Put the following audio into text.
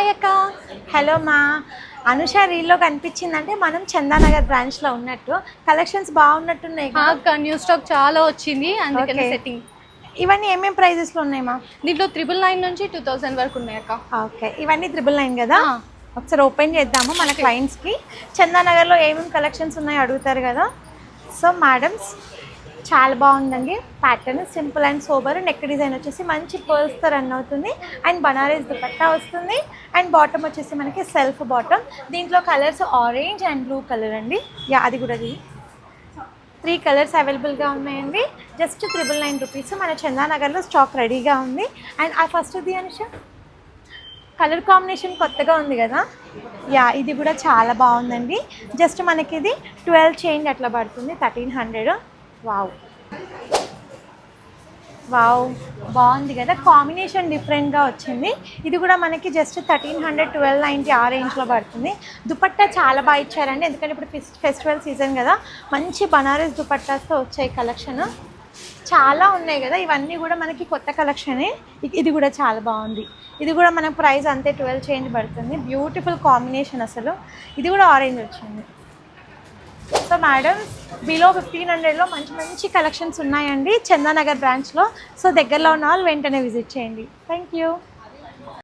Hi అక్క. Hello మా. అనుష రీల్లో కనిపించిందంటే మనం చందానగర్ బ్రాంచ్లో ఉన్నట్టు. కలెక్షన్స్ బాగున్నట్టున్నాయి అక్క. న్యూ స్టాక్ చాలా వచ్చింది, అందుకని Okay. సెట్టింగ్. ఇవన్నీ ఏమేం ప్రైజెస్లో ఉన్నాయి మా? దీంట్లో 999 నుంచి 2000 వరకు ఉన్నాయి అక్క. ఓకే, ఇవన్నీ 999 కదా. ఒకసారి ఓపెన్ చేద్దాము మన క్లయింట్స్కి. చందానగర్లో ఏమేమి కలెక్షన్స్ ఉన్నాయో అడుగుతారు కదా. సో మేడమ్స్ చాలా బాగుందండి. Pattern simple and sober. Neck design వచ్చేసి మంచి పర్ల్స్తో రన్ అవుతుంది అండ్ బనారస్ దుపట్టా వస్తుంది. అండ్ బాటమ్ వచ్చేసి మనకి సెల్ఫ్ బాటమ్. దీంట్లో colours orange and blue colour అండి. యా, అది కూడా 3 కలర్స్ అవైలబుల్గా ఉన్నాయండి. Just 999 rupees. మన చందానగర్లో స్టాక్ రెడీగా ఉంది. అండ్ ఆ ఫస్ట్ది అనుష కలర్ కాంబినేషన్ కొత్తగా ఉంది కదా. యా, ఇది కూడా చాలా బాగుందండి. జస్ట్ మనకి ఇది 12 చేంజ్ అట్లా పడుతుంది, 1300. వావ్ వావ్, బాగుంది కదా. కాంబినేషన్ డిఫరెంట్గా వచ్చింది. ఇది కూడా మనకి జస్ట్ 1300, 1290 ఆ రేంజ్లో పడుతుంది. దుపట్టా చాలా బాగా ఇచ్చారండి, ఎందుకంటే ఇప్పుడు ఫెస్టివల్ సీజన్ కదా. మంచి బనారస్ దుపట్టాస్తో వచ్చాయి కలెక్షన్. చాలా ఉన్నాయి కదా, ఇవన్నీ కూడా మనకి కొత్త కలెక్షనే. ఇది కూడా చాలా బాగుంది. ఇది కూడా మనకు ప్రైస్ అంతే 12 చేంజ్ పడుతుంది. బ్యూటిఫుల్ కాంబినేషన్ అసలు. ఇది కూడా ఆరెంజ్ వచ్చింది. సో మేడం, బిలో 1500లో మంచి మంచి కలెక్షన్స్ ఉన్నాయండి చందానగర్ బ్రాంచ్లో. సో దగ్గరలో ఉన్న వాళ్ళు వెంటనే విజిట్ చేయండి. Thank you.